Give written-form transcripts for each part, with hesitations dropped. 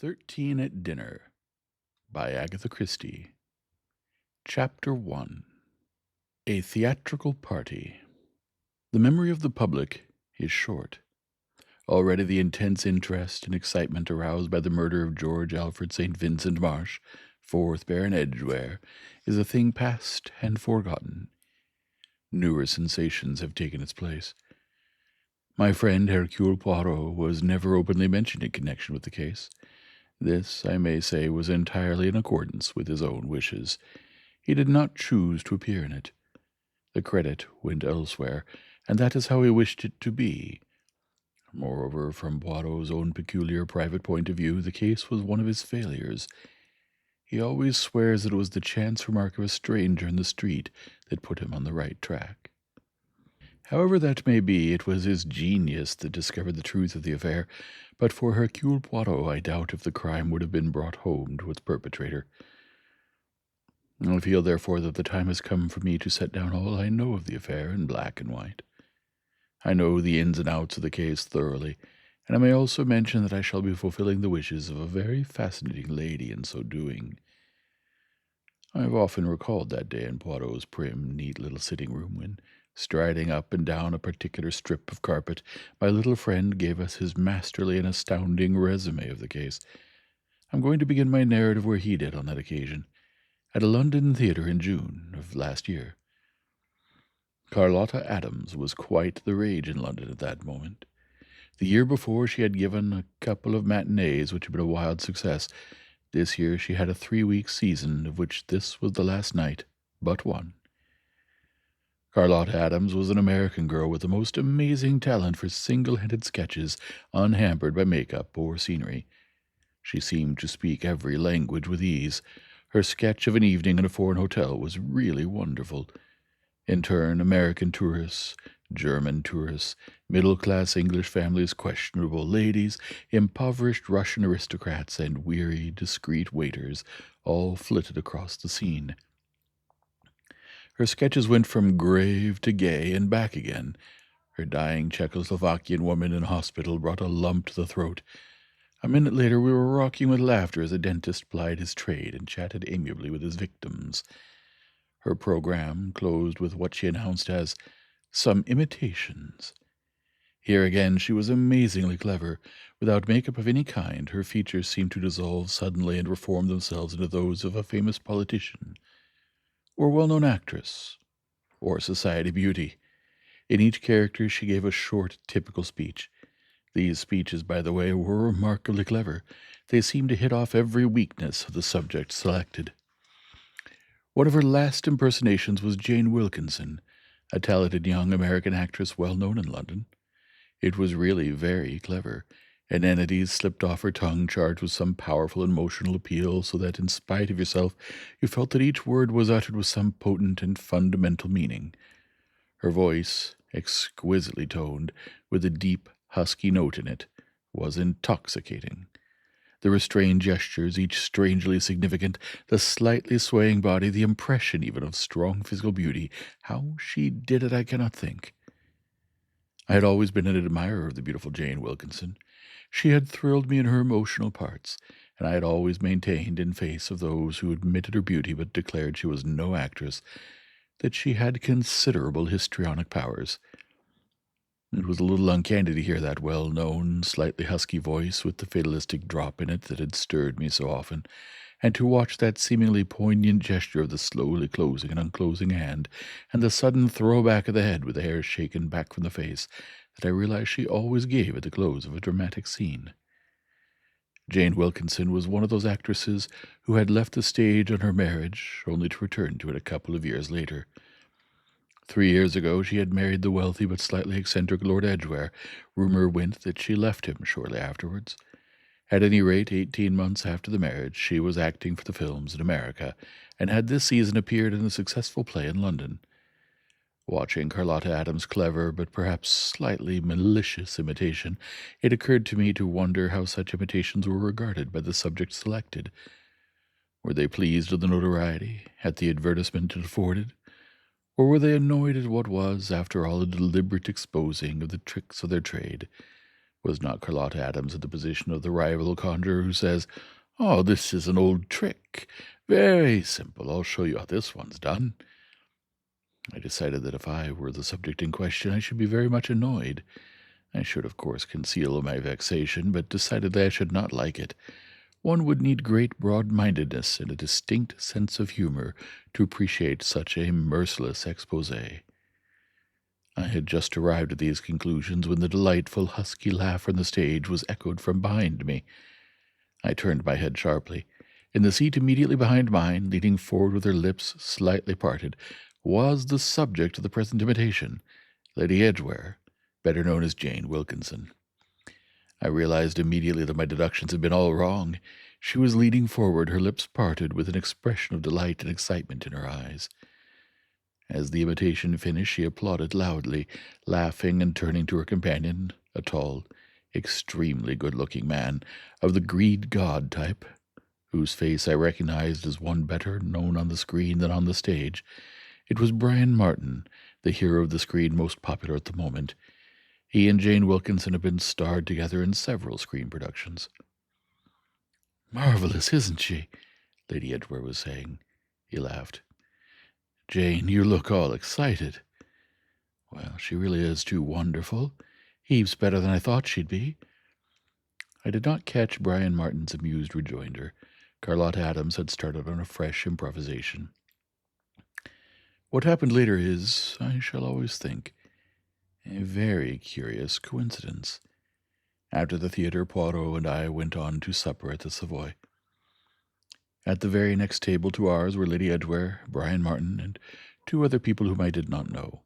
13 at Dinner by Agatha Christie. Chapter 1. A Theatrical Party. The memory of the public is short. Already the intense interest and excitement aroused by the murder of George Alfred St. Vincent Marsh, 4th Baron Edgware, is a thing past and forgotten. Newer sensations have taken its place. My friend Hercule Poirot was never openly mentioned in connection with the case. This, I may say, was entirely in accordance with his own wishes. He did not choose to appear in it. The credit went elsewhere, and that is how he wished it to be. Moreover, from Poirot's own peculiar private point of view, the case was one of his failures. He always swears that it was the chance remark of a stranger in the street that put him on the right track. However that may be, it was his genius that discovered the truth of the affair, but for Hercule Poirot I doubt if the crime would have been brought home to its perpetrator. I feel, therefore, that the time has come for me to set down all I know of the affair in black and white. I know the ins and outs of the case thoroughly, and I may also mention that I shall be fulfilling the wishes of a very fascinating lady in so doing. I have often recalled that day in Poirot's prim, neat little sitting-room when, striding up and down a particular strip of carpet, my little friend gave us his masterly and astounding resume of the case. I'm going to begin my narrative where he did on that occasion, at a London theatre in June of last year. Carlotta Adams was quite the rage in London at that moment. The year before she had given a couple of matinees which had been a wild success. This year she had a 3-week season, of which this was the last night, but one. Carlotta Adams was an American girl with the most amazing talent for single-handed sketches, unhampered by makeup or scenery. She seemed to speak every language with ease. Her sketch of an evening in a foreign hotel was really wonderful. In turn, American tourists, German tourists, middle-class English families, questionable ladies, impoverished Russian aristocrats, and weary, discreet waiters all flitted across the scene. Her sketches went from grave to gay and back again. Her dying Czechoslovakian woman in hospital brought a lump to the throat. A minute later we were rocking with laughter as a dentist plied his trade and chatted amiably with his victims. Her program closed with what she announced as some imitations. Here again she was amazingly clever. Without makeup of any kind, her features seemed to dissolve suddenly and reform themselves into those of a famous politician, or well-known actress, or society beauty. In each character she gave a short, typical speech. These speeches, by the way, were remarkably clever. They seemed to hit off every weakness of the subject selected. One of her last impersonations was Jane Wilkinson, a talented young American actress well known in London. It was really very clever. Inanities slipped off her tongue, charged with some powerful emotional appeal, so that in spite of yourself you felt that each word was uttered with some potent and fundamental meaning. Her voice, exquisitely toned, with a deep, husky note in it, was intoxicating. The restrained gestures, each strangely significant, the slightly swaying body, the impression even of strong physical beauty. How she did it I cannot think. I had always been an admirer of the beautiful Jane Wilkinson. She had thrilled me in her emotional parts, and I had always maintained, in face of those who admitted her beauty but declared she was no actress, that she had considerable histrionic powers. It was a little uncanny to hear that well-known, slightly husky voice with the fatalistic drop in it that had stirred me so often, and to watch that seemingly poignant gesture of the slowly closing and unclosing hand, and the sudden throw-back of the head with the hair shaken back from the face, that I realized she always gave at the close of a dramatic scene. Jane Wilkinson was one of those actresses who had left the stage on her marriage, only to return to it a couple of years later. 3 years ago she had married the wealthy but slightly eccentric Lord Edgware. Rumor went that she left him shortly afterwards. At any rate, 18 months after the marriage, she was acting for the films in America, and had this season appeared in a successful play in London. Watching Carlotta Adams' clever but perhaps slightly malicious imitation, it occurred to me to wonder how such imitations were regarded by the subject selected. Were they pleased with the notoriety, at the advertisement it afforded? Or were they annoyed at what was, after all, a deliberate exposing of the tricks of their trade? Was not Carlotta Adams in the position of the rival conjurer who says, "Oh, this is an old trick. Very simple. I'll show you how this one's done"? I decided that if I were the subject in question, I should be very much annoyed. I should, of course, conceal my vexation, but decided that I should not like it. One would need great broad-mindedness and a distinct sense of humor to appreciate such a merciless expose. I had just arrived at these conclusions when the delightful husky laugh from the stage was echoed from behind me. I turned my head sharply. In the seat immediately behind mine, leaning forward with her lips slightly parted, was the subject of the present imitation, Lady Edgware, better known as Jane Wilkinson. I realized immediately that my deductions had been all wrong. She was leaning forward, her lips parted, with an expression of delight and excitement in her eyes. As the imitation finished, she applauded loudly, laughing and turning to her companion, a tall, extremely good-looking man of the Greed God type, whose face I recognized as one better known on the screen than on the stage. It was Brian Martin, the hero of the screen most popular at the moment. He and Jane Wilkinson have been starred together in several screen productions. "Marvelous, isn't she?" Lady Edgware was saying. He laughed. "Jane, you look all excited." "Well, she really is too wonderful. Heaps better than I thought she'd be." I did not catch Brian Martin's amused rejoinder. Carlotta Adams had started on a fresh improvisation. "What happened later is, I shall always think, a very curious coincidence." After the theater, Poirot and I went on to supper at the Savoy. At the very next table to ours were Lady Edgware, Brian Martin, and two other people whom I did not know.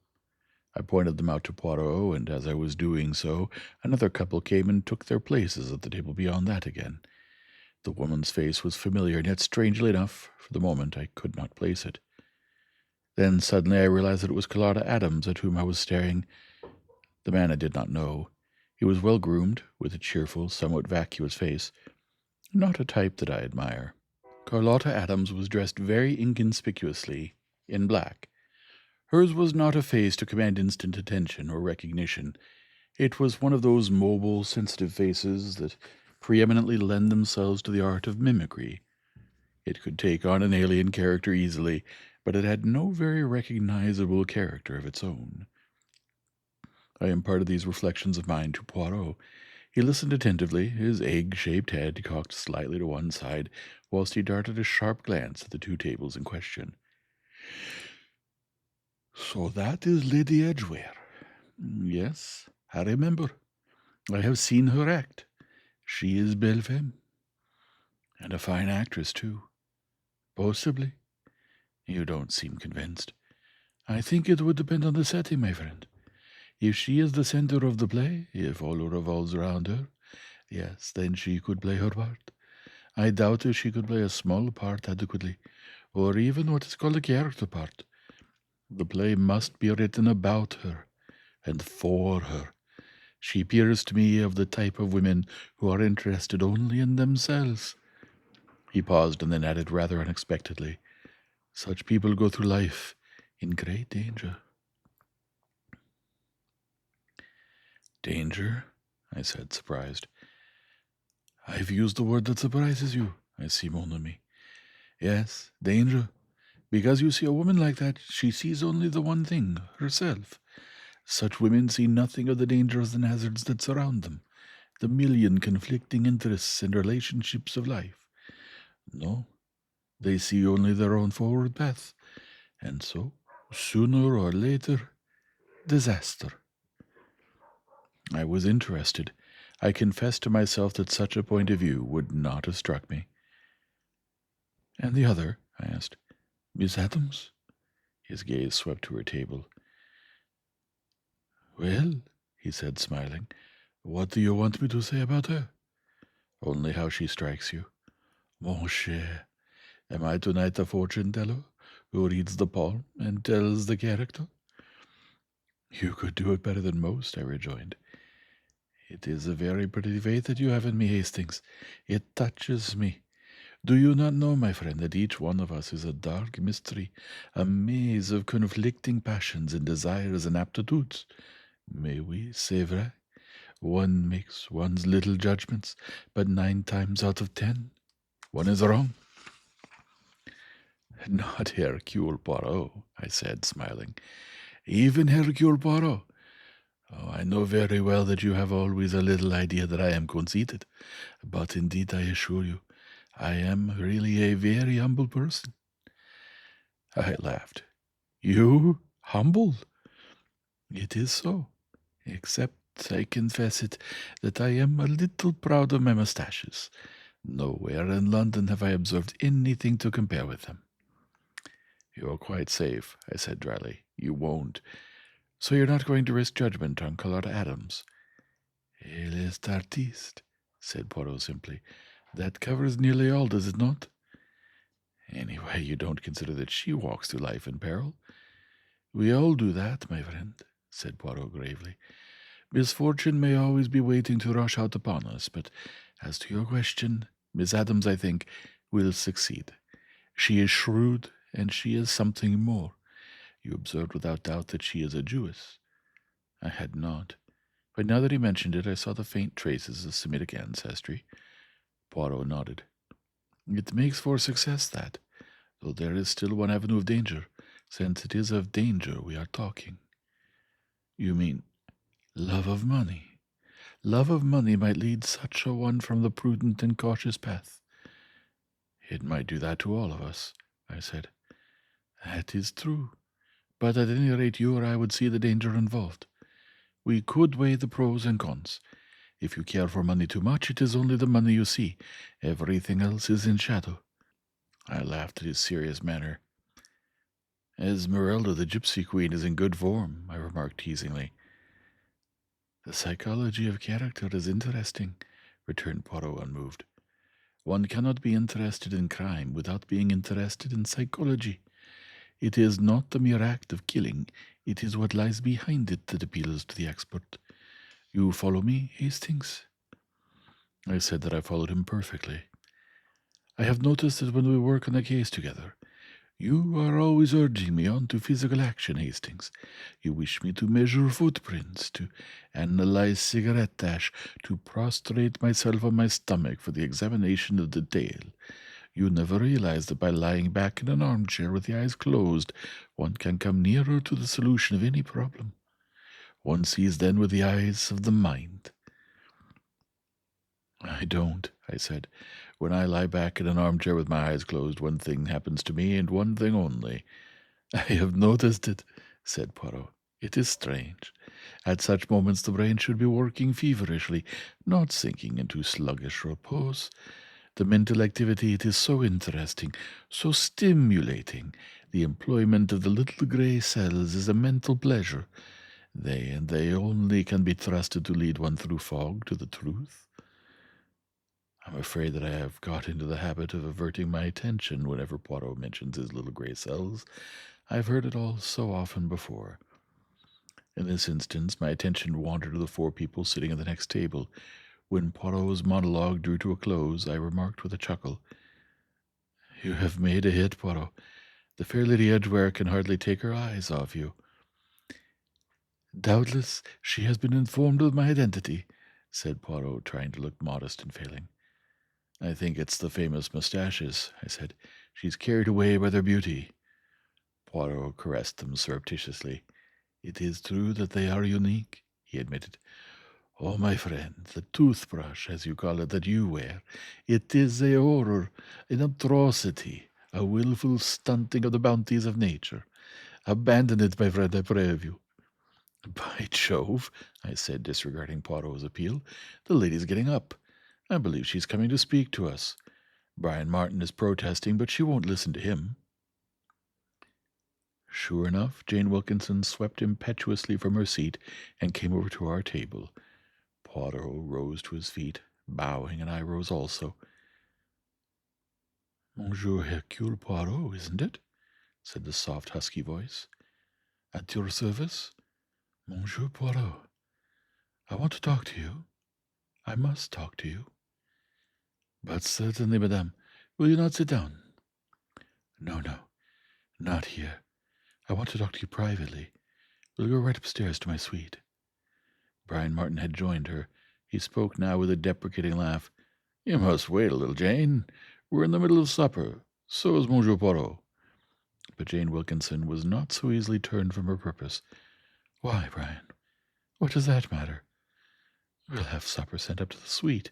I pointed them out to Poirot, and as I was doing so, another couple came and took their places at the table beyond that again. The woman's face was familiar, and yet, strangely enough, for the moment I could not place it. Then suddenly I realized that it was Carlotta Adams at whom I was staring. The man I did not know. He was well-groomed, with a cheerful, somewhat vacuous face. Not a type that I admire. Carlotta Adams was dressed very inconspicuously, in black. Hers was not a face to command instant attention or recognition. It was one of those mobile, sensitive faces that preeminently lend themselves to the art of mimicry. It could take on an alien character easily, but it had no very recognizable character of its own. I imparted these reflections of mine to Poirot. He listened attentively, his egg-shaped head cocked slightly to one side, whilst he darted a sharp glance at the two tables in question. "So that is Lady Edgware." "Yes, I remember. I have seen her act. She is belle femme." "And a fine actress, too." "Possibly." "You don't seem convinced." "I think it would depend on the setting, my friend. If she is the center of the play, if all revolves around her, yes, then she could play her part. I doubt if she could play a small part adequately, or even what is called a character part. The play must be written about her, and for her. She appears to me of the type of women who are interested only in themselves." He paused and then added rather unexpectedly, "Such people go through life in great danger." "Danger?" I said, surprised. "I've used the word that surprises you, I see, mon ami. Yes, danger. Because you see, a woman like that, she sees only the one thing, herself. Such women see nothing of the dangers and hazards that surround them, the million conflicting interests and relationships of life. No, they see only their own forward path, and so, sooner or later, disaster." I was interested. I confessed to myself that such a point of view would not have struck me. "And the other?" I asked. "Miss Adams?" His gaze swept to her table. "Well," he said, smiling, "what do you want me to say about her?" "Only how she strikes you." "Mon cher, am I tonight a fortune-teller who reads the palm and tells the character?" "You could do it better than most," I rejoined. "It is a very pretty faith that you have in me, Hastings. It touches me. Do you not know, my friend, that each one of us is a dark mystery, a maze of conflicting passions and desires and aptitudes? Mais oui, c'est vrai. One makes one's little judgments, but 9 times out of 10, one is wrong." "Not Hercule Poirot," I said, smiling. "Even Hercule Poirot. Oh, I know very well that you have always a little idea that I am conceited, but indeed I assure you, I am really a very humble person." I laughed. "You? Humble?" "It is so, except I confess it, that I am a little proud of my mustaches. Nowhere in London have I observed anything to compare with them." "You are quite safe," I said dryly. "You won't. So you're not going to risk judgment on Carlotta Adams?" "Elle est artiste," said Poirot simply. "That covers nearly all, does it not?" "Anyway, you don't consider that she walks through life in peril?" "We all do that, my friend," said Poirot gravely. "Misfortune may always be waiting to rush out upon us, but as to your question, Miss Adams, I think, will succeed. She is shrewd, and she is something more. You observed without doubt that she is a Jewess." I had not, but now that he mentioned it, I saw the faint traces of Semitic ancestry. Poirot nodded. "It makes for success, that, though there is still one avenue of danger, since it is of danger we are talking." "You mean love of money?" "Love of money might lead such a one from the prudent and cautious path." "It might do that to all of us," I said. "That is true, but at any rate you or I would see the danger involved. We could weigh the pros and cons. If you care for money too much, it is only the money you see. Everything else is in shadow." I laughed at his serious manner. "Esmeralda, the gypsy queen, is in good form," I remarked teasingly. "The psychology of character is interesting," returned Poirot unmoved. "One cannot be interested in crime without being interested in psychology. It is not the mere act of killing, it is what lies behind it that appeals to the expert. You follow me, Hastings?" I said that I followed him perfectly. "I have noticed that when we work on a case together, you are always urging me on to physical action, Hastings. You wish me to measure footprints, to analyze cigarette ash, to prostrate myself on my stomach for the examination of detail. You never realize that by lying back in an armchair with the eyes closed, one can come nearer to the solution of any problem. One sees then with the eyes of the mind." "I don't," I said. "When I lie back in an armchair with my eyes closed, one thing happens to me, and one thing only." "I have noticed it," said Poirot. "It is strange. At such moments the brain should be working feverishly, not sinking into sluggish repose. The mental activity, it is so interesting, so stimulating. The employment of the little grey cells is a mental pleasure. They and they only can be trusted to lead one through fog to the truth." I'm afraid that I have got into the habit of averting my attention whenever Poirot mentions his little grey cells. I've heard it all so often before. In this instance, my attention wandered to the 4 people sitting at the next table. When Poirot's monologue drew to a close, I remarked with a chuckle, "You have made a hit, Poirot. The fair Lady Edgware can hardly take her eyes off you." "Doubtless she has been informed of my identity," said Poirot, trying to look modest and failing. "I think it's the famous mustaches," I said. "She's carried away by their beauty." Poirot caressed them surreptitiously. "It is true that they are unique," he admitted. "Oh, my friend, the toothbrush, as you call it, that you wear, it is a horror, an atrocity, a wilful stunting of the bounties of nature. Abandon it, my friend, I pray of you." "By Jove," I said, disregarding Poirot's appeal, "the lady's getting up. I believe she's coming to speak to us. Brian Martin is protesting, but she won't listen to him." Sure enough, Jane Wilkinson swept impetuously from her seat and came over to our table. Poirot rose to his feet, bowing, and I rose also. "Monsieur Hercule Poirot, isn't it?" said the soft, husky voice. "At your service? Monsieur Poirot, I want to talk to you. I must talk to you." "But certainly, madame. Will you not sit down?" "No, no, not here. I want to talk to you privately. We'll go right upstairs to my suite." Brian Martin had joined her. He spoke now with a deprecating laugh. You must wait a little, Jane. We're in the middle of supper. So is Monsieur Poirot. But Jane Wilkinson was not so easily turned from her purpose. Why, Brian? What does that matter? We'll have supper sent up to the suite.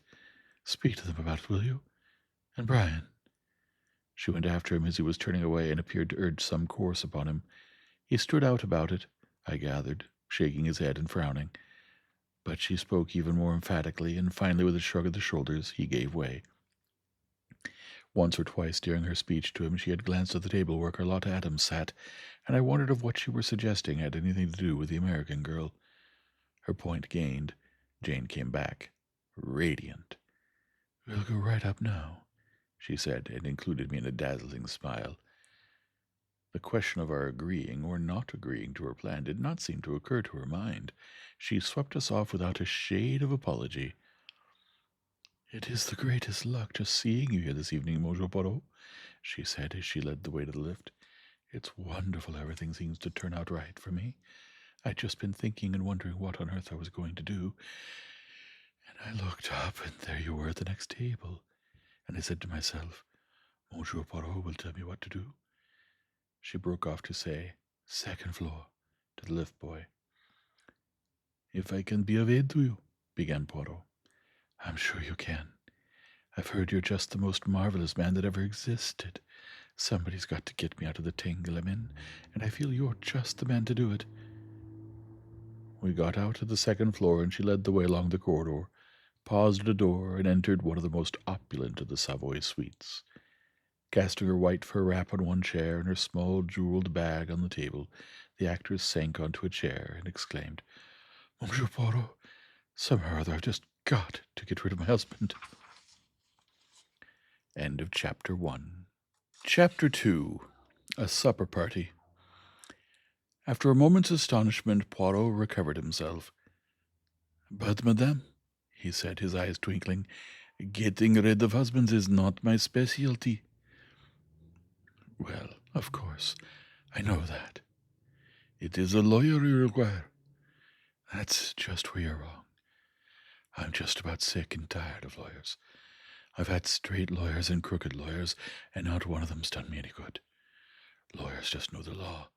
Speak to them about it, will you? And Brian. She went after him as he was turning away and appeared to urge some course upon him. He stood out about it, I gathered, shaking his head and frowning. But she spoke even more emphatically, and finally, with a shrug of the shoulders, he gave way. Once or twice during her speech to him, she had glanced at the table where Carlotta Adams sat, and I wondered if what she were suggesting had anything to do with the American girl. Her point gained, Jane came back, radiant. We'll go right up now, she said, and included me in a dazzling smile. The question of our agreeing or not agreeing to her plan did not seem to occur to her mind. She swept us off without a shade of apology. It is the greatest luck just seeing you here this evening, Monsieur Poirot, she said as she led the way to the lift. It's wonderful everything seems to turn out right for me. I'd just been thinking and wondering what on earth I was going to do. And I looked up, and there you were at the next table. And I said to myself, Monsieur Poirot will tell me what to do. She broke off to say, second floor, to the lift boy. If I can be of aid to you, began Poirot. I'm sure you can. I've heard you're just the most marvelous man that ever existed. Somebody's got to get me out of the tangle I'm in, and I feel you're just the man to do it. We got out to the second floor, and she led the way along the corridor, paused at a door, and entered one of the most opulent of the Savoy suites. Casting her white fur wrap on one chair and her small jeweled bag on the table, the actress sank onto a chair and exclaimed, Monsieur Poirot, somehow or other I've just got to get rid of my husband. End of Chapter 1. Chapter 2. A Supper Party. After a moment's astonishment, Poirot recovered himself. But, madame, he said, his eyes twinkling, getting rid of husbands is not my specialty. Well, of course, I know that. It is a lawyer you require. That's just where you're wrong. I'm just about sick and tired of lawyers. I've had straight lawyers and crooked lawyers, and not one of them's done me any good. Lawyers just know the law.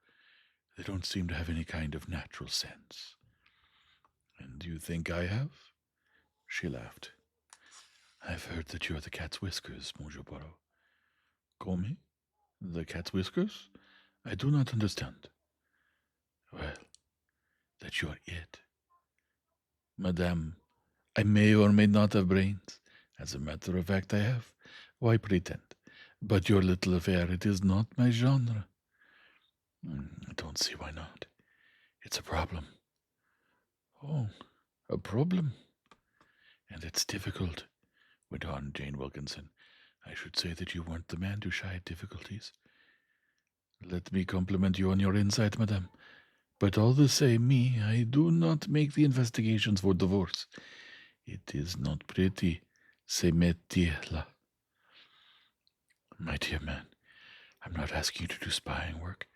They don't seem to have any kind of natural sense. And do you think I have? She laughed. I've heard that you're the cat's whiskers, Monsieur Poirot. Call me? The cat's whiskers? I do not understand. Well, that you're it. Madame, I may or may not have brains. As a matter of fact, I have. Why pretend? But your little affair, it is not my genre. I don't see why not. It's a problem. Oh, a problem? And it's difficult, went on Jane Wilkinson. I should say that you weren't the man to shy at difficulties. Let me compliment you on your insight, madame. But all the same, I do not make the investigations for divorce. It is not pretty, ce métier-là. My dear man, I'm not asking you to do spying work.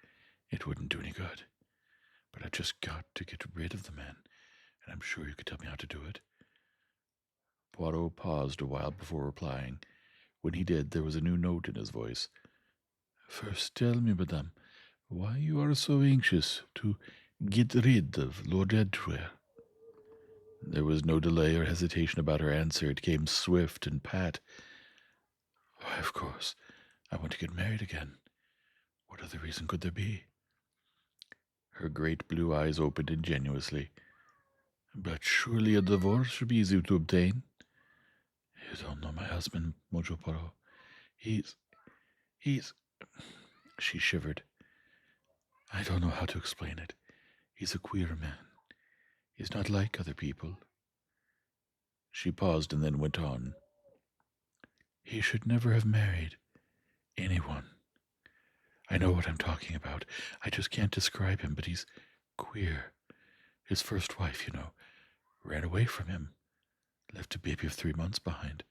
It wouldn't do any good. But I've just got to get rid of the man, and I'm sure you could tell me how to do it. Poirot paused a while before replying. When he did, there was a new note in his voice. First tell me, madame, why you are so anxious to get rid of Lord Edgware. There was no delay or hesitation about her answer. It came swift and pat. Why, of course, I want to get married again. What other reason could there be? Her great blue eyes opened ingenuously. But surely a divorce should be easy to obtain. You don't know my husband, Monsieur Poirot. He's... She shivered. I don't know how to explain it. He's a queer man. He's not like other people. She paused and then went on. He should never have married anyone. I know what I'm talking about. I just can't describe him, but he's queer. His first wife, ran away from him, left a baby of 3 months behind.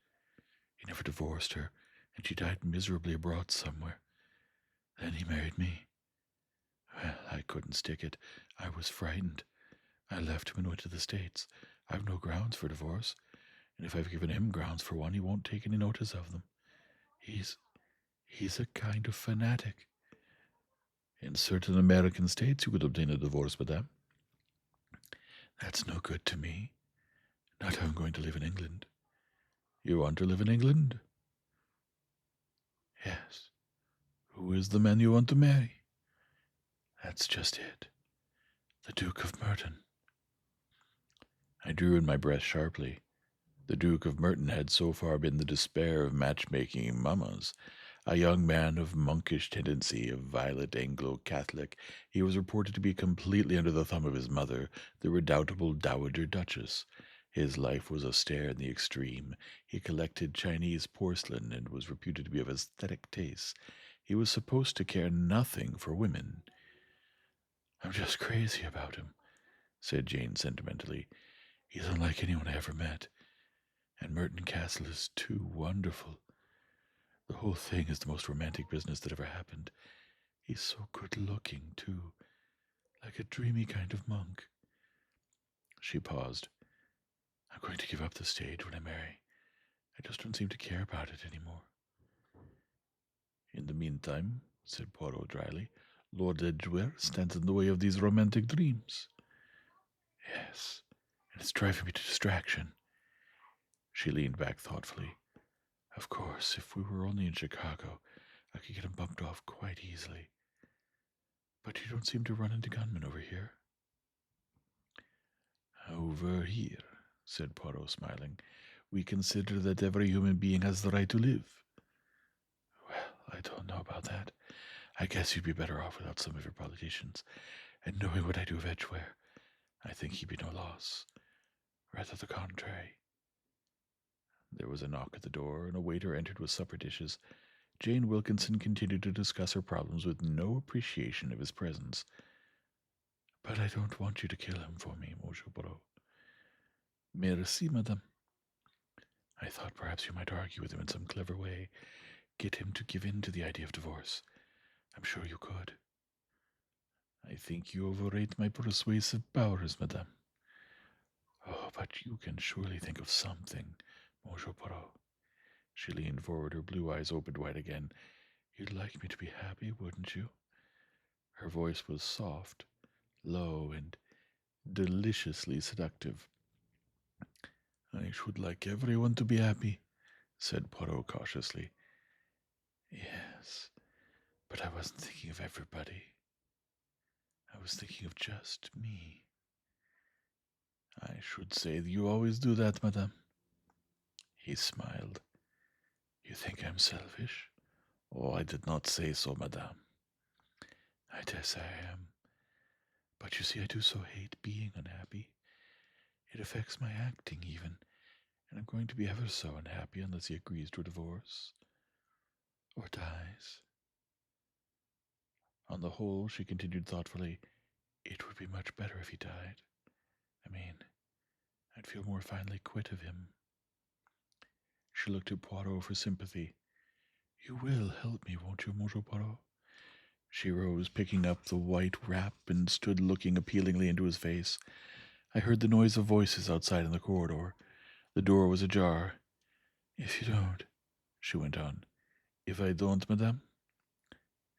He never divorced her, and she died miserably abroad somewhere. Then he married me. Well, I couldn't stick it. I was frightened. I left him and went to the States. I've no grounds for divorce, and if I've given him grounds for one, he won't take any notice of them. He's he's a kind of fanatic. In certain American states, you could obtain a divorce, madame. That's no good to me. Not how I'm going to live in England. You want to live in England? Yes. Who is the man you want to marry? That's just it. The Duke of Merton. I drew in my breath sharply. The Duke of Merton had so far been the despair of matchmaking mammas. A young man of monkish tendency, a violent Anglo-Catholic, he was reported to be completely under the thumb of his mother, the redoubtable Dowager Duchess. His life was austere in the extreme. He collected Chinese porcelain and was reputed to be of aesthetic tastes. He was supposed to care nothing for women. I'm just crazy about him, said Jane sentimentally. He's unlike anyone I ever met. And Merton Castle is too wonderful. The whole thing is the most romantic business that ever happened. He's so good-looking, too, like a dreamy kind of monk. She paused. I'm going to give up the stage when I marry. I just don't seem to care about it anymore. In the meantime, said Poirot dryly, Lord Edgware stands in the way of these romantic dreams. Yes, and it's driving me to distraction. She leaned back thoughtfully. Of course, if we were only in Chicago, I could get him bumped off quite easily. But you don't seem to run into gunmen over here. Over here, said Poirot, smiling, we consider that every human being has the right to live. Well, I don't know about that. I guess you'd be better off without some of your politicians. And knowing what I do of Edgware, I think he'd be no loss. Rather the contrary. There was a knock at the door, and a waiter entered with supper dishes. Jane Wilkinson continued to discuss her problems with no appreciation of his presence. But I don't want you to kill him for me, Monsieur Poirot. Merci, madame. I thought perhaps you might argue with him in some clever way, get him to give in to the idea of divorce. I'm sure you could. I think you overrate my persuasive powers, madame. Oh, but you can surely think of something, Monsieur Poirot. She leaned forward, her blue eyes opened wide again. You'd like me to be happy, wouldn't you? Her voice was soft, low, and deliciously seductive. I should like everyone to be happy, said Poirot cautiously. Yes, but I wasn't thinking of everybody. I was thinking of just me. I should say that you always do that, madame. He smiled. You think I'm selfish? Oh, I did not say so, madame. I guess I am. But you see, I do so hate being unhappy. It affects my acting, even, and I'm going to be ever so unhappy unless he agrees to a divorce. Or dies. On the whole, she continued thoughtfully, it would be much better if he died. I mean, I'd feel more finally quit of him. She looked at Poirot for sympathy. You will help me, won't you, Monsieur Poirot? She rose, picking up the white wrap, and stood looking appealingly into his face. I heard the noise of voices outside in the corridor. The door was ajar. If you don't, she went on. If I don't, madame?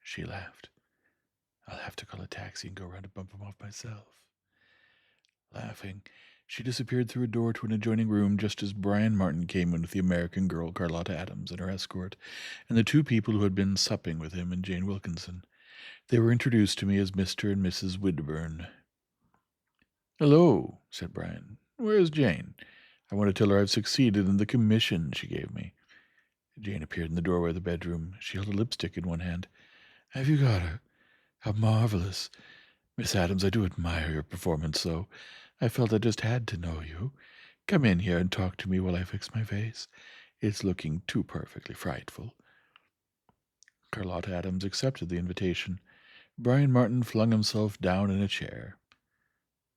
She laughed. I'll have to call a taxi and go around and bump him off myself. Laughing, she disappeared through a door to an adjoining room just as Brian Martin came in with the American girl Carlotta Adams and her escort, and the two people who had been supping with him and Jane Wilkinson. They were introduced to me as Mr. and Mrs. Widburn. Hello, said Brian. Where's Jane? I want to tell her I've succeeded in the commission she gave me. Jane appeared in the doorway of the bedroom. She held a lipstick in one hand. Have you got her? How marvelous. Miss Adams, I do admire your performance so. I felt I just had to know you. Come in here and talk to me while I fix my face. It's looking too perfectly frightful. Carlotta Adams accepted the invitation. Brian Martin flung himself down in a chair.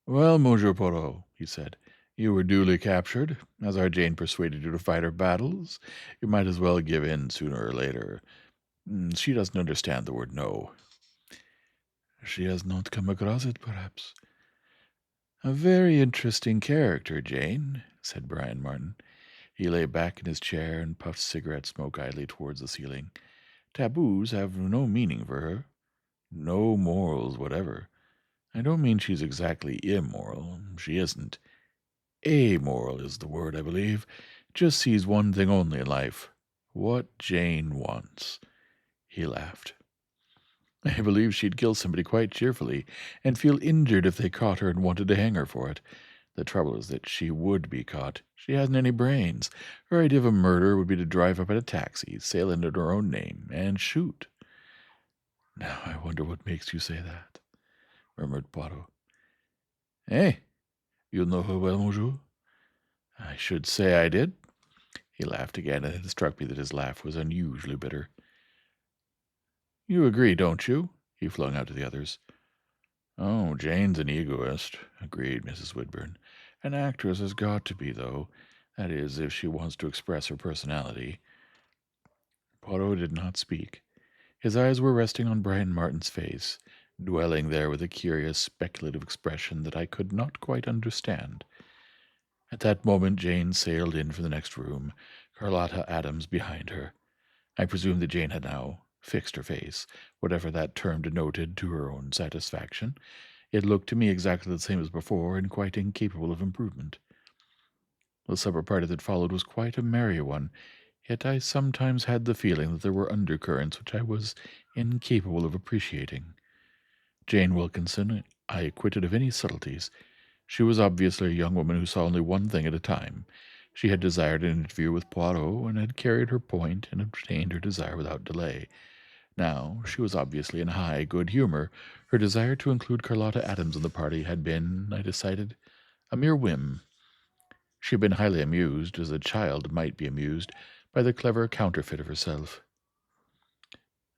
Well, Monsieur Poirot, he said, you were duly captured. As our Jane persuaded you to fight her battles, you might as well give in sooner or later. She doesn't understand the word no. She has not come across it, perhaps. A very interesting character, Jane, said Brian Martin. He lay back in his chair and puffed cigarette smoke idly towards the ceiling. Taboos have no meaning for her, no morals whatever. I don't mean she's exactly immoral. She isn't. Amoral is the word, I believe. Just sees one thing only in life. What Jane wants. He laughed. I believe she'd kill somebody quite cheerfully, and feel injured if they caught her and wanted to hang her for it. The trouble is that she would be caught. She hasn't any brains. Her idea of a murder would be to drive up in a taxi, sail in her own name, and shoot. Now I wonder what makes you say that, murmured Poirot. Eh? You know her well, monsieur? I should say I did. He laughed again, and it struck me that his laugh was unusually bitter. You agree, don't you? He flung out to the others. Oh, Jane's an egoist, agreed Mrs. Woodburn. An actress has got to be, though. That is, if she wants to express her personality. Poirot did not speak. His eyes were resting on Brian Martin's face, dwelling there with a curious, speculative expression that I could not quite understand. At that moment Jane sailed in from the next room, Carlotta Adams behind her. I presume that Jane had now fixed her face, whatever that term denoted, to her own satisfaction. It looked to me exactly the same as before, and quite incapable of improvement. The supper party that followed was quite a merry one, yet I sometimes had the feeling that there were undercurrents which I was incapable of appreciating. Jane Wilkinson I acquitted of any subtleties. She was obviously a young woman who saw only one thing at a time. She had desired an interview with Poirot, and had carried her point and obtained her desire without delay. Now she was obviously in high good humor. Her desire to include Carlotta Adams in the party had been, I decided, a mere whim. She had been highly amused, as a child might be amused, by the clever counterfeit of herself.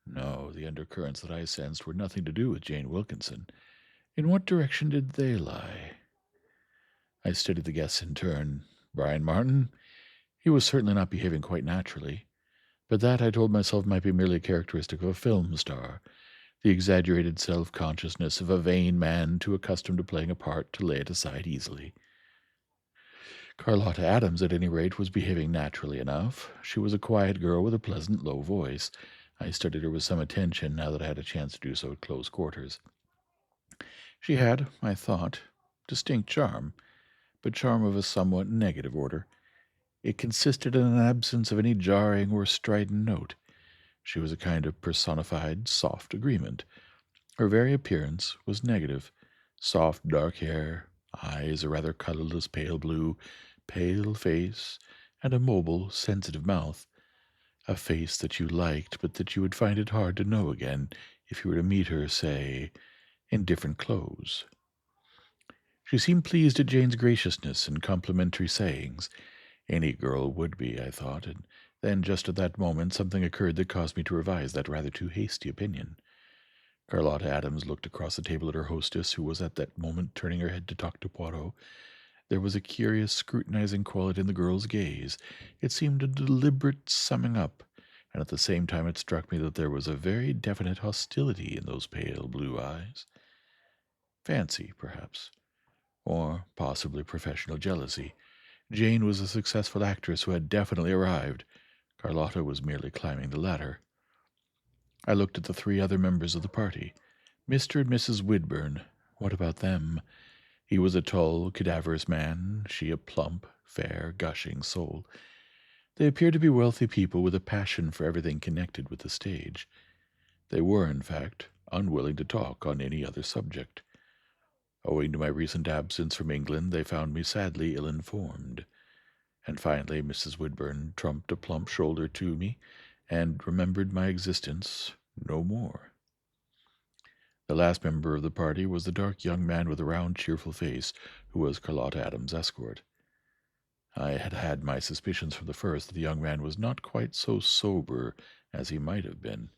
No, the undercurrents that I sensed were nothing to do with Jane Wilkinson. In what direction did they lie? I studied the guests in turn. Brian Martin? He was certainly not behaving quite naturally. But that, I told myself, might be merely a characteristic of a film star, the exaggerated self-consciousness of a vain man too accustomed to playing a part to lay it aside easily. Carlotta Adams, at any rate, was behaving naturally enough. She was a quiet girl with a pleasant, low voice. I studied her with some attention now that I had a chance to do so at close quarters. She had, I thought, distinct charm, but charm of a somewhat negative order. It consisted in an absence of any jarring or strident note. She was a kind of personified soft agreement. Her very appearance was negative. Soft dark hair, eyes a rather colorless pale blue, pale face, and a mobile, sensitive mouth. A face that you liked, but that you would find it hard to know again if you were to meet her, say, in different clothes. She seemed pleased at Jane's graciousness and complimentary sayings. Any girl would be, I thought, and then just at that moment something occurred that caused me to revise that rather too hasty opinion. Carlotta Adams looked across the table at her hostess, who was at that moment turning her head to talk to Poirot. There was a curious, scrutinizing quality in the girl's gaze. It seemed a deliberate summing up, and at the same time it struck me that there was a very definite hostility in those pale blue eyes. Fancy, perhaps, or possibly professional jealousy. Jane was a successful actress who had definitely arrived. Carlotta was merely climbing the ladder. I looked at the three other members of the party. Mr. and Mrs. Woodburn. What about them? He was a tall, cadaverous man, she a plump, fair, gushing soul. They appeared to be wealthy people with a passion for everything connected with the stage. They were, in fact, unwilling to talk on any other subject. Owing to my recent absence from England, they found me sadly ill-informed. And finally Mrs. Woodburn trumped a plump shoulder to me, and remembered my existence no more. The last member of the party was the dark young man with a round, cheerful face, who was Carlotta Adams' escort. I had had my suspicions from the first that the young man was not quite so sober as he might have been.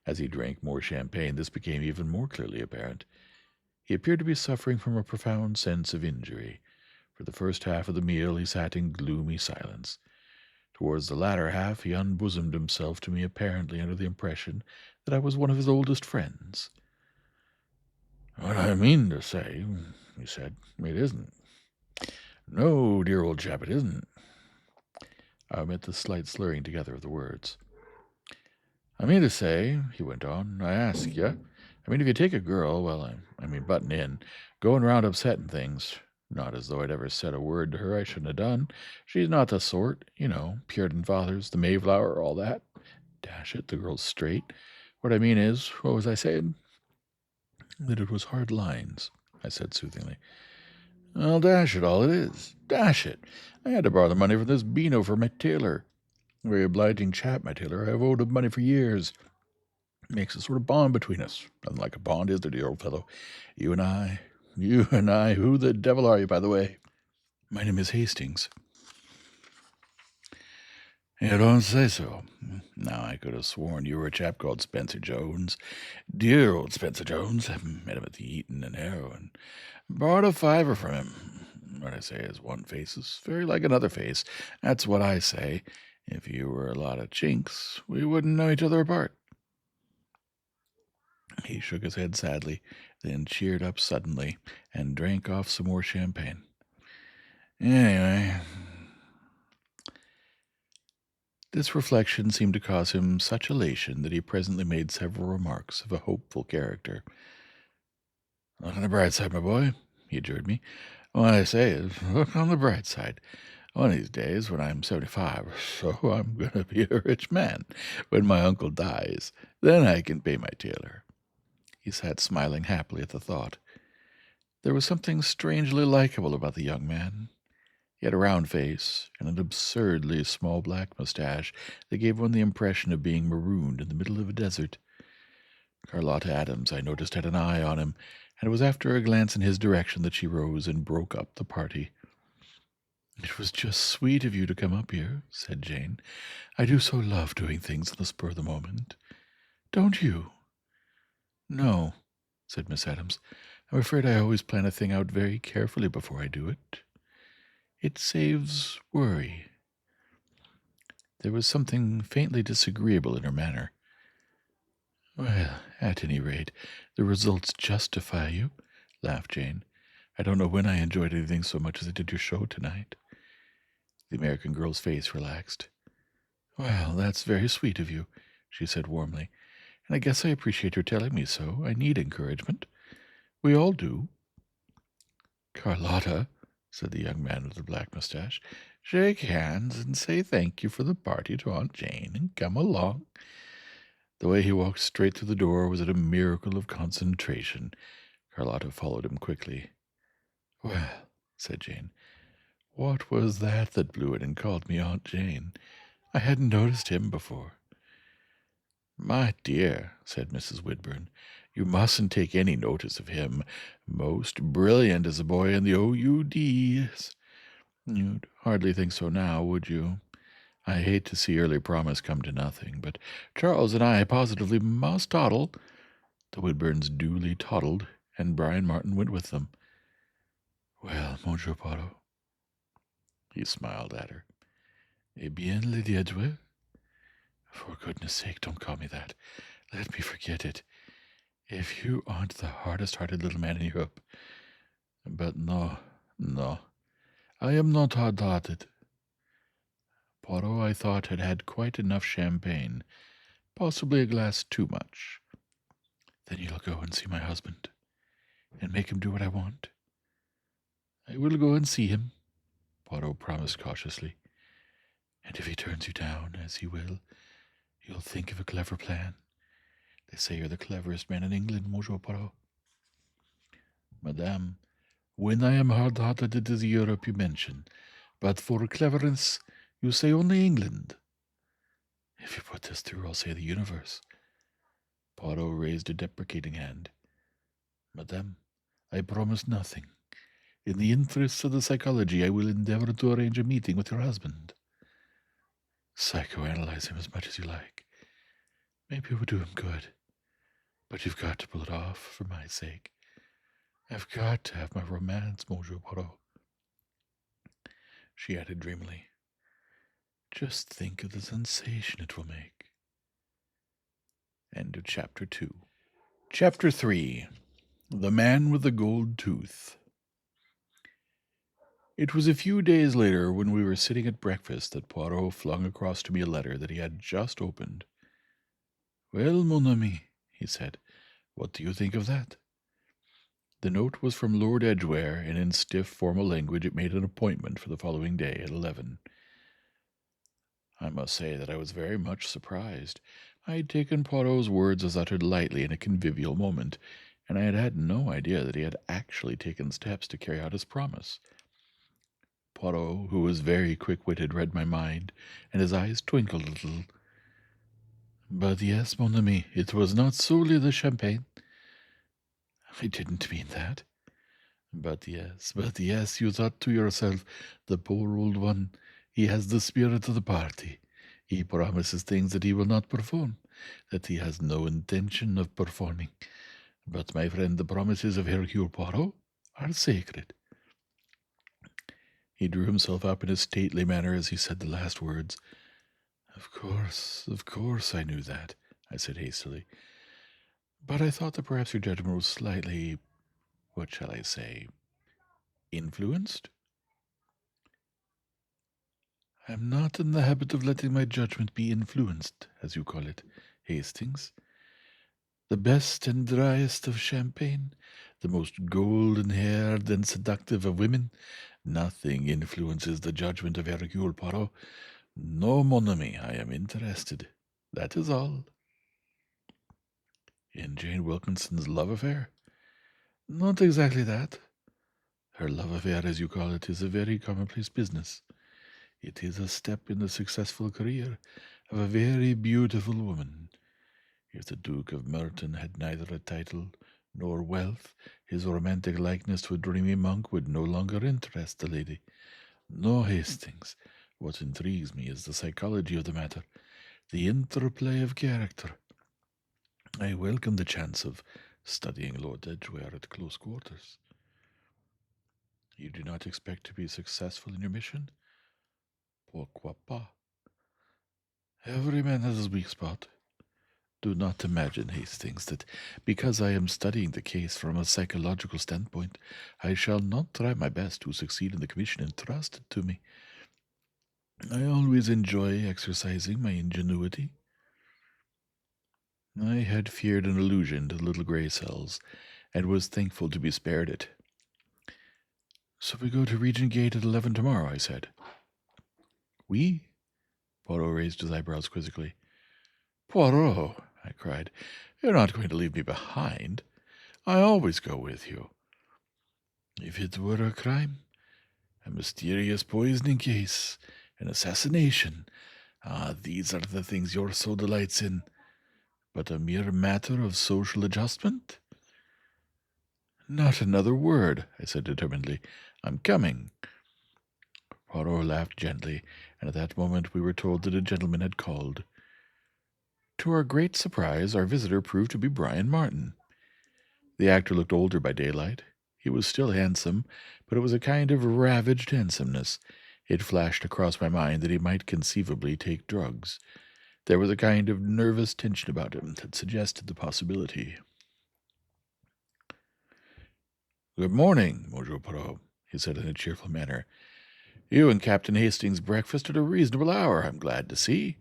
As he drank more champagne, this became even more clearly apparent. He appeared to be suffering from a profound sense of injury. For the first half of the meal he sat in gloomy silence. Towards the latter half he unbosomed himself to me, apparently under the impression that I was one of his oldest friends. What I mean to say, he said. "It isn't. No, dear old chap, it isn't." I omit the slight slurring together of the words. "I mean to say," he went on, "I ask you. I mean, if you take a girl, well, I mean button in, going round upsetting things, not as though I'd ever said a word to her I shouldn't have done. She's not the sort, Puritan fathers, the Mayflower, all that. Dash it, the girl's straight. What I mean is, what was I saying?" "That it was hard lines," I said soothingly. "Well, dash it all, it is. Dash it. I had to borrow the money from this Beano for my tailor. Very obliging chap, my tailor. I've owed him money for years. Makes a sort of bond between us. Nothing like a bond, is there, dear old fellow? You and I. Who the devil are you, by the way?" "My name is Hastings." "You don't say so. Now, I could have sworn you were a chap called Spencer Jones. Dear old Spencer Jones. I met him at the Eton and Harrow, and borrowed a fiver from him. What I say is, one face is very like another face. That's what I say. If you were a lot of chinks, we wouldn't know each other apart." He shook his head sadly, then cheered up suddenly, and drank off some more champagne. Anyway, this reflection seemed to cause him such elation that he presently made several remarks of a hopeful character. "Look on the bright side, my boy," he adjured me. "What I say is, look on the bright side. One of these days, when I'm 75 or so, I'm going to be a rich man. When my uncle dies, then I can pay my tailor." He sat smiling happily at the thought. There was something strangely likable about the young man. He had a round face and an absurdly small black mustache that gave one the impression of being marooned in the middle of a desert. Carlotta Adams, I noticed, had an eye on him, and it was after a glance in his direction that she rose and broke up the party. "It was just sweet of you to come up here," said Jane. "I do so love doing things on the spur of the moment. Don't you?" "No," said Miss Adams. "I'm afraid I always plan a thing out very carefully before I do it. It saves worry." There was something faintly disagreeable in her manner. "Well, at any rate, the results justify you," laughed Jane. "I don't know when I enjoyed anything so much as I did your show tonight." The American girl's face relaxed. "Well, that's very sweet of you," she said warmly, "and I guess I appreciate your telling me so. I need encouragement. We all do." "Carlotta," said the young man with the black mustache, "shake hands and say thank you for the party to Aunt Jane, and come along." The way he walked straight through the door was a miracle of concentration. Carlotta followed him quickly. "Well," said Jane, "what was that blew it and called me Aunt Jane? I hadn't noticed him before." "My dear," said Mrs. Whitburn, "you mustn't take any notice of him. Most brilliant as a boy in the OUDs. You'd hardly think so now, would you? I hate to see early promise come to nothing, but Charles and I positively must toddle." The Whitburns duly toddled, and Brian Martin went with them. "Well, Monsieur Poirot," he smiled at her. "Eh bien, Lady Edgware? For goodness sake, don't call me that. Let me forget it. If you aren't the hardest-hearted little man in Europe. But no, no, I am not hard-hearted. Poirot, I thought, had had quite enough champagne, possibly a glass too much. Then you'll go and see my husband, and make him do what I want?" "I will go and see him," Poirot promised cautiously. "And if he turns you down, as he will, you'll think of a clever plan. They say you're the cleverest man in England, Monsieur Poirot." "Madame, when I am hard-hearted, it is Europe you mention, but for cleverness you say only England." "If you put this through, I'll say the universe." Poirot raised a deprecating hand. "Madame, I promise nothing. In the interests of the psychology, I will endeavor to arrange a meeting with your husband. Psychoanalyze him as much as you like. Maybe it would do him good. But you've got to pull it off for my sake. I've got to have my romance, Monsieur Poirot." She added dreamily, "Just think of the sensation it will make." End of Chapter 2. Chapter 3. The Man with the Gold Tooth. It was a few days later, when we were sitting at breakfast, that Poirot flung across to me a letter that he had just opened. "Well, mon ami," he said, "what do you think of that?" The note was from Lord Edgware, and in stiff formal language it made an appointment for the following day at 11. I must say that I was very much surprised. I had taken Poirot's words as uttered lightly in a convivial moment, and I had had no idea that he had actually taken steps to carry out his promise. Poirot, who was very quick-witted, read my mind, and his eyes twinkled a little. "But yes, mon ami, it was not solely the champagne." "I didn't mean that." But yes, you thought to yourself, the poor old one, he has the spirit of the party. He promises things that he will not perform, that he has no intention of performing. But, my friend, the promises of Hercule Poirot are sacred." He drew himself up in a stately manner as he said the last words. Of course, I knew that," I said hastily. "But I thought that perhaps your judgment was slightly, what shall I say, influenced?" "I am not in the habit of letting my judgment be influenced, as you call it, Hastings. The best and driest of champagne, the most golden-haired and seductive of women, nothing influences the judgment of Hercule Poirot. No, mon ami, I am interested. That is all." "In Jane Wilkinson's love affair?" "Not exactly that. Her love affair, as you call it, is a very commonplace business. It is a step in the successful career of a very beautiful woman. If the Duke of Merton had neither a title nor wealth, his romantic likeness to a dreamy monk would no longer interest the lady. No, Hastings, what intrigues me is the psychology of the matter, the interplay of character. I welcome the chance of studying Lord Edgware at close quarters." "You do not expect to be successful in your mission?" "Pourquoi pas? Every man has his weak spot. Do not imagine, Hastings, that because I am studying the case from a psychological standpoint, I shall not try my best to succeed in the commission entrusted to me. I always enjoy exercising my ingenuity." I had feared an allusion to the little gray cells, and was thankful to be spared it. "So we go to Regent Gate at 11 tomorrow," I said. "We?" Poirot raised his eyebrows quizzically. "Poirot," I cried, "you're not going to leave me behind. I always go with you. If it were a crime, a mysterious poisoning case, an assassination, these are the things your soul delights in. But a mere matter of social adjustment?" "Not another word," I said determinedly. "I'm coming." Poirot laughed gently, and at that moment we were told that a gentleman had called. To our great surprise, our visitor proved to be Brian Martin. The actor looked older by daylight. He was still handsome, but it was a kind of ravaged handsomeness. It flashed across my mind that he might conceivably take drugs. There was a kind of nervous tension about him that suggested the possibility. "Good morning, Monsieur Poirot," he said in a cheerful manner. "You and Captain Hastings breakfast at a reasonable hour, I'm glad to see.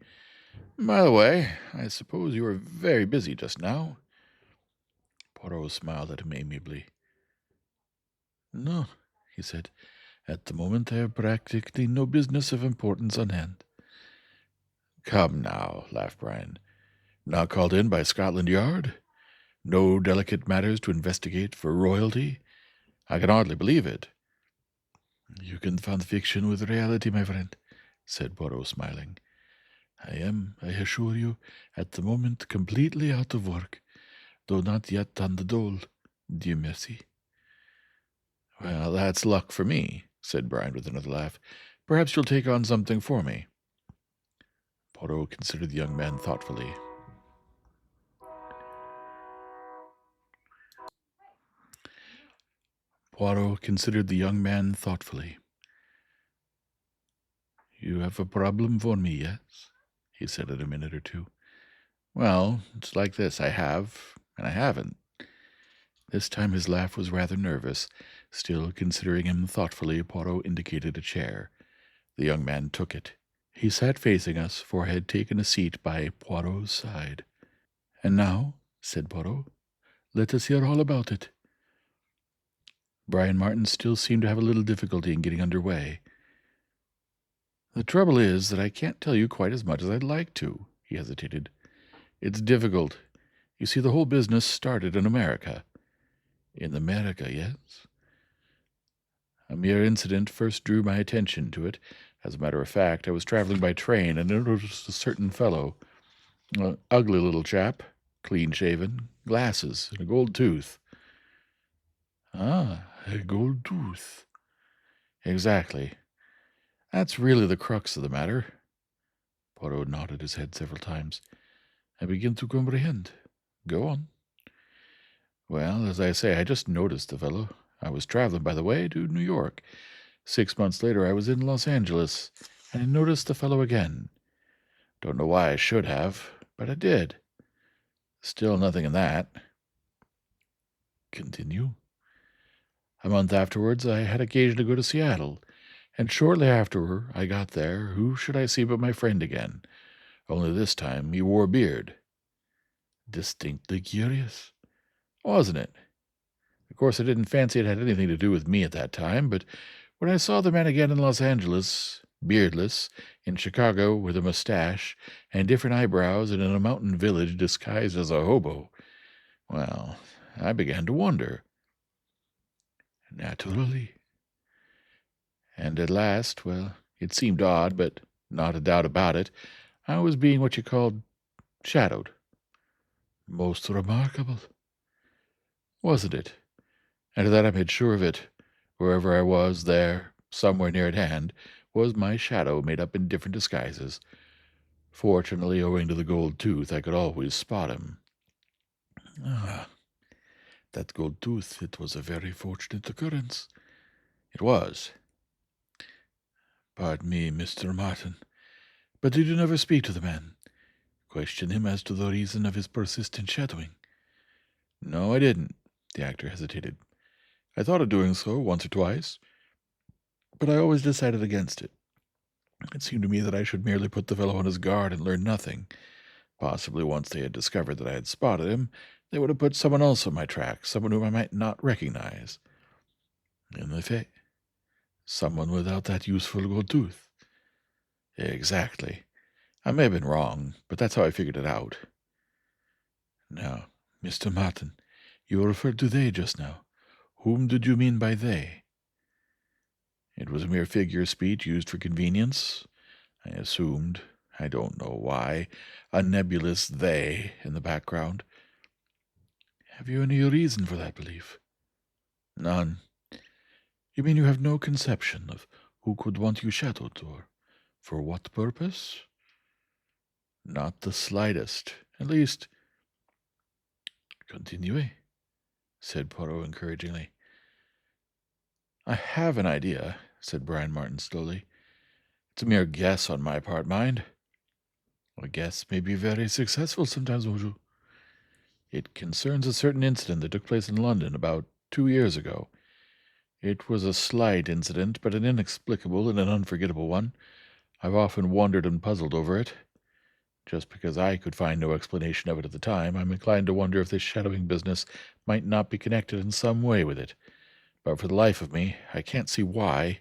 By the way, I suppose you are very busy just now." Poirot smiled at him amiably. "No," he said. "At the moment I have practically no business of importance on hand." "Come now," laughed Brian. "Not called in by Scotland Yard? No delicate matters to investigate for royalty? I can hardly believe it." "You confound fiction with reality, my friend," said Poirot, smiling. "I am, I assure you, at the moment completely out of work, though not yet on the dole. Dieu merci." "Well, that's luck for me," said Brian with another laugh. "Perhaps you'll take on something for me." Poirot considered the young man thoughtfully. "You have a problem for me, yes?" he said in a minute or two. "Well, it's like this. I have, and I haven't." This time his laugh was rather nervous, Still considering him thoughtfully, Poirot indicated a chair. The young man took it. He sat facing us, for I had taken a seat by Poirot's side. "And now," said Poirot, "let us hear all about it." Brian Martin still seemed to have a little difficulty in getting under way. "The trouble is that I can't tell you quite as much as I'd like to," he hesitated. "It's difficult. You see, the whole business started in America." "In America, yes?" "A mere incident first drew my attention to it. As a matter of fact, I was traveling by train and noticed a certain fellow, an ugly little chap, clean-shaven, glasses, and a gold tooth." "Ah, a gold tooth." "Exactly. That's really the crux of the matter." Poirot nodded his head several times. "I begin to comprehend. Go on." "Well, as I say, I just noticed the fellow. I was traveling, by the way, to New York. 6 months later, I was in Los Angeles, and I noticed the fellow again. Don't know why I should have, but I did. Still nothing in that." "Continue." "A month afterwards, I had occasion to go to Seattle, and shortly after I got there, who should I see but my friend again, only this time he wore a beard." "Distinctly curious." "Wasn't it? Of course, I didn't fancy it had anything to do with me at that time, but when I saw the man again in Los Angeles, beardless, in Chicago with a mustache and different eyebrows, and in a mountain village disguised as a hobo, well, I began to wonder." "Naturally." "And at last, well, it seemed odd, but not a doubt about it, I was being what you called shadowed." "Most remarkable." "Wasn't it? And that I made sure of it. Wherever I was, there, somewhere near at hand, was my shadow made up in different disguises. Fortunately, owing to the gold tooth, I could always spot him." "Ah, that gold tooth, it was a very fortunate occurrence." "It was." "Pardon me, Mr. Martin, but did you never speak to the man? Question him as to the reason of his persistent shadowing?" "No, I didn't." The actor hesitated. "I thought of doing so once or twice, but I always decided against it. It seemed to me that I should merely put the fellow on his guard and learn nothing. Possibly once they had discovered that I had spotted him, they would have put someone else on my track, someone whom I might not recognize." "In effect, someone without that useful gold tooth." "Exactly. I may have been wrong, but that's how I figured it out." "Now, Mr. Martin, you referred to they just now. Whom did you mean by they?" "It was a mere figure of speech used for convenience. I assumed, I don't know why, a nebulous they in the background." "Have you any reason for that belief?" "None." "You mean you have no conception of who could want you shadowed, or for what purpose?" "Not the slightest. At least—" "Continue," said Poirot encouragingly. "I have an idea," said Brian Martin slowly. "It's a mere guess on my part, mind. A guess may be very successful sometimes, Bonjour. It concerns a certain incident that took place in London about 2 years ago. It was a slight incident, but an inexplicable and an unforgettable one. I've often wondered and puzzled over it. Just because I could find no explanation of it at the time, I'm inclined to wonder if this shadowing business might not be connected in some way with it. But for the life of me, I can't see why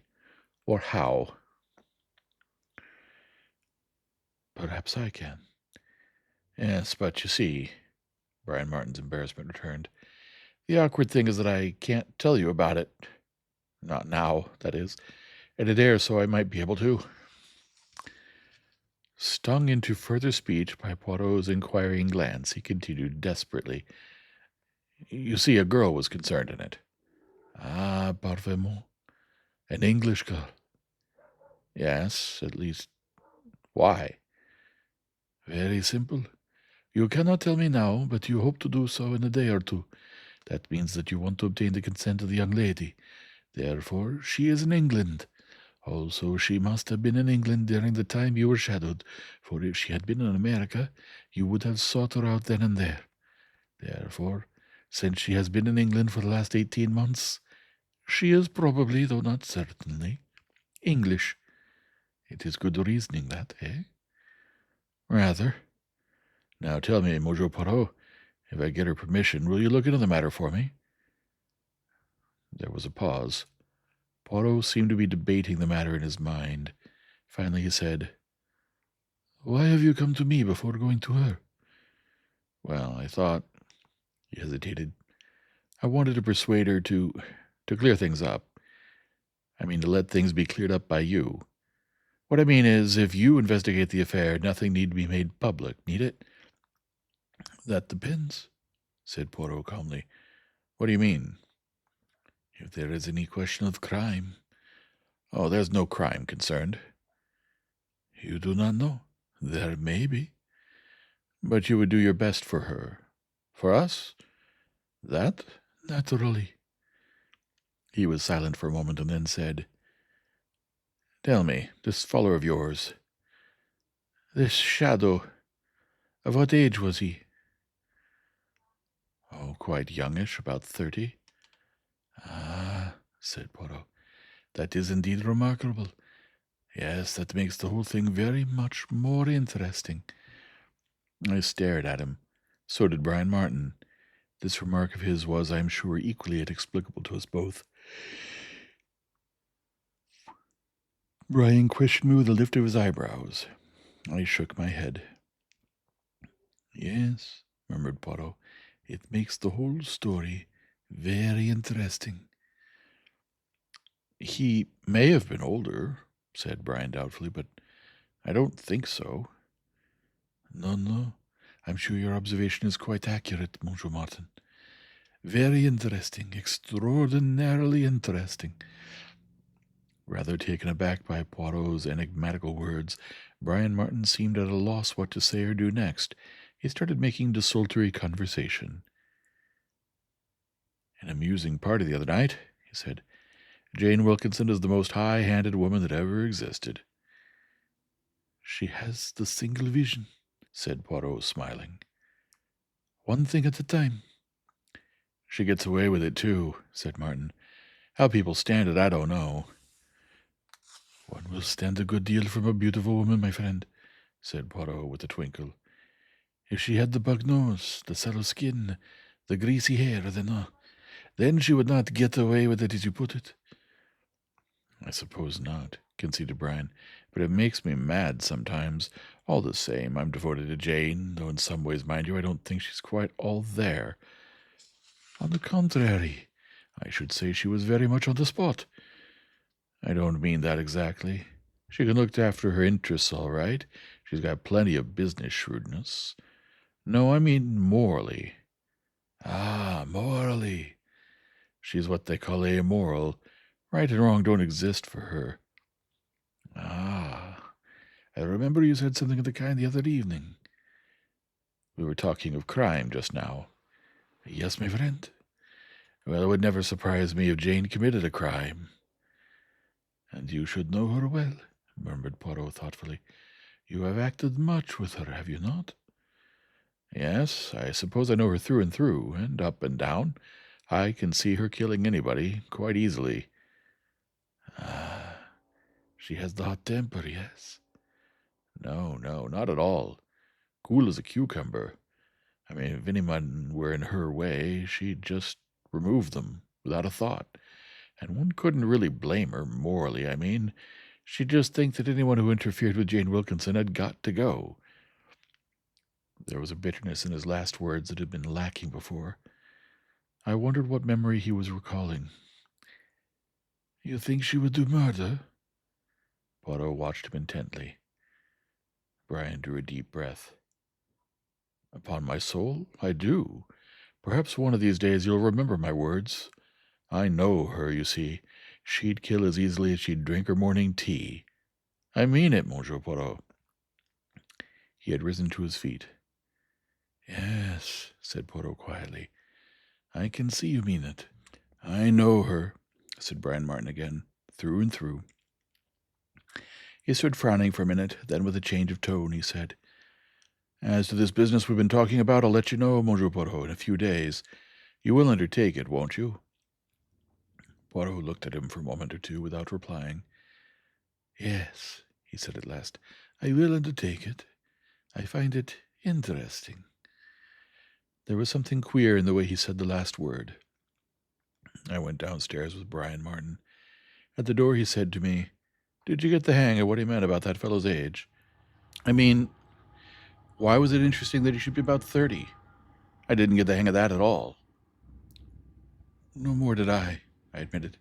or how." "Perhaps I can." "Yes, but you see," Brian Martin's embarrassment returned, "the awkward thing is that I can't tell you about it. Not now, that is. In a day or so I might be able to." Stung into further speech by Poirot's inquiring glance, he continued desperately. "You see, a girl was concerned in it." "Ah, parfaitement. An English girl." "Yes, at least. Why?" "Very simple. You cannot tell me now, but you hope to do so in a day or two. That means that you want to obtain the consent of the young lady. Therefore, she is in England. Also, she must have been in England during the time you were shadowed, for if she had been in America, you would have sought her out then and there. Therefore, since she has been in England for the last 18 months, She is probably, though not certainly, English. It is good reasoning, that, eh? Rather. Now tell me, Monsieur Poirot, if I get her permission, will you look into the matter for me? There was a pause. Poirot seemed to be debating the matter in his mind. Finally he said, "Why have you come to me before going to her?" "Well, I thought—" He hesitated. "I wanted to persuade her to clear things up. I mean, to let things be cleared up by you. What I mean is, if you investigate the affair, nothing need be made public, need it?" "That depends," said Poirot calmly. "What do you mean?" "If there is any question of crime." "Oh, there's no crime concerned." "You do not know. There may be." "But you would do your best for her. For us?" "That, naturally." He was silent for a moment and then said, "Tell me, this follower of yours, this shadow, of what age was he?" "Oh, quite youngish, about 30. "Ah," said Poirot, "that is indeed remarkable. Yes, that makes the whole thing very much more interesting." I stared at him. So did Brian Martin. This remark of his was, I am sure, equally inexplicable to us both. Brian questioned me with a lift of his eyebrows. I shook my head. "Yes," murmured Poirot, "it makes the whole story very interesting." "He may have been older," said Brian doubtfully, "but I don't think so." "No, no. I'm sure your observation is quite accurate, Monsieur Martin. Very interesting, extraordinarily interesting." Rather taken aback by Poirot's enigmatical words, Brian Martin seemed at a loss what to say or do next. He started making desultory conversation. "An amusing party the other night," he said. "Jane Wilkinson is the most high-handed woman that ever existed." "She has the single vision," said Poirot, smiling. "One thing at a time." "She gets away with it, too," said Martin. "How people stand it, I don't know." "One will stand a good deal from a beautiful woman, my friend," said Poirot with a twinkle. "If she had the bug nose, the sallow skin, the greasy hair, then she would not get away with it, as you put it." "I suppose not," conceded Brian, "but it makes me mad sometimes. All the same, I'm devoted to Jane, though in some ways, mind you, I don't think she's quite all there. On the contrary, I should say she was very much on the spot." "I don't mean that exactly. She can look after her interests all right. She's got plenty of business shrewdness. No, I mean morally." "Ah, morally. She's what they call amoral. Right and wrong don't exist for her." "Ah, I remember you said something of the kind the other evening." "We were talking of crime just now." "Yes, my friend." "Well, it would never surprise me if Jane committed a crime." "And you should know her well," murmured Poirot thoughtfully. "You have acted much with her, have you not?" "Yes, I suppose I know her through and through, and up and down. I can see her killing anybody, quite easily." "Ah, she has the hot temper, yes?" No, not at all. Cool as a cucumber. I mean, if anyone were in her way, she'd just remove them, without a thought. And one couldn't really blame her, morally, I mean. She'd just think that anyone who interfered with Jane Wilkinson had got to go." There was a bitterness in his last words that had been lacking before. I wondered what memory he was recalling. "You think she would do murder?" Poirot watched him intently. Brian drew a deep breath. "Upon my soul, I do. Perhaps one of these days you'll remember my words. I know her, you see. She'd kill as easily as she'd drink her morning tea. I mean it, Monsieur Poirot." He had risen to his feet. "Yes," said Poirot quietly. "I can see you mean it." "I know her," said Brian Martin again, "through and through." He stood frowning for a minute, then with a change of tone he said, "As to this business we've been talking about, I'll let you know, Monsieur Poirot, in a few days. You will undertake it, won't you?" Poirot looked at him for a moment or two without replying. "Yes," he said at last, "I will undertake it. I find it interesting." There was something queer in the way he said the last word. I went downstairs with Brian Martin. At the door he said to me, "Did you get the hang of what he meant about that fellow's age? I mean, why was it interesting that he should be about 30? I didn't get the hang of that at all." "No more did I admitted.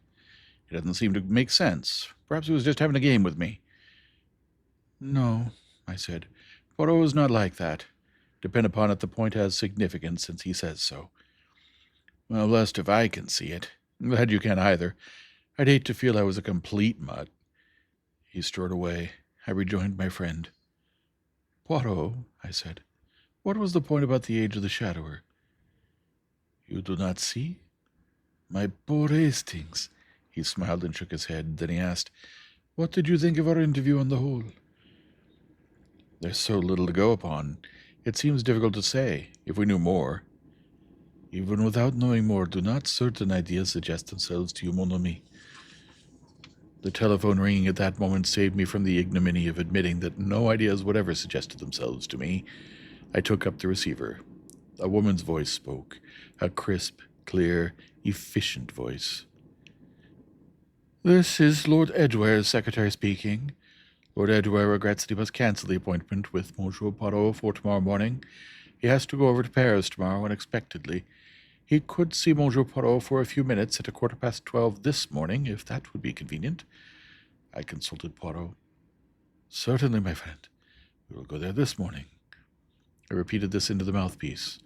"It doesn't seem to make sense. Perhaps he was just having a game with me." "No," I said. "Poirot is not like that. Depend upon it, the point has significance since he says so." "Well, blessed if I can see it. I'm glad you can either. I'd hate to feel I was a complete mutt." He strode away. I rejoined my friend. "Poirot," I said, "what was the point about the age of the shadower?" "You do not see? My poor Hastings." He smiled and shook his head. Then he asked, "What did you think of our interview on the whole?" "There's so little to go upon. It seems difficult to say. If we knew more." "Even without knowing more, do not certain ideas suggest themselves to you, mon ami?" The telephone ringing at that moment saved me from the ignominy of admitting that no ideas whatever suggested themselves to me. I took up the receiver. A woman's voice spoke, a crisp, clear, efficient voice. "This is Lord Edgware's secretary speaking. Lord Edgware regrets that he must cancel the appointment with Monsieur Poirot for tomorrow morning. He has to go over to Paris tomorrow unexpectedly. He could see Monsieur Poirot for a few minutes at 12:15 this morning, if that would be convenient." I consulted Poirot. "Certainly, my friend. We will go there this morning." I repeated this into the mouthpiece.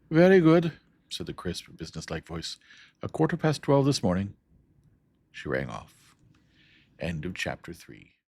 "Very good," said the crisp, businesslike voice. 12:15 this morning." She rang off. End of chapter 3.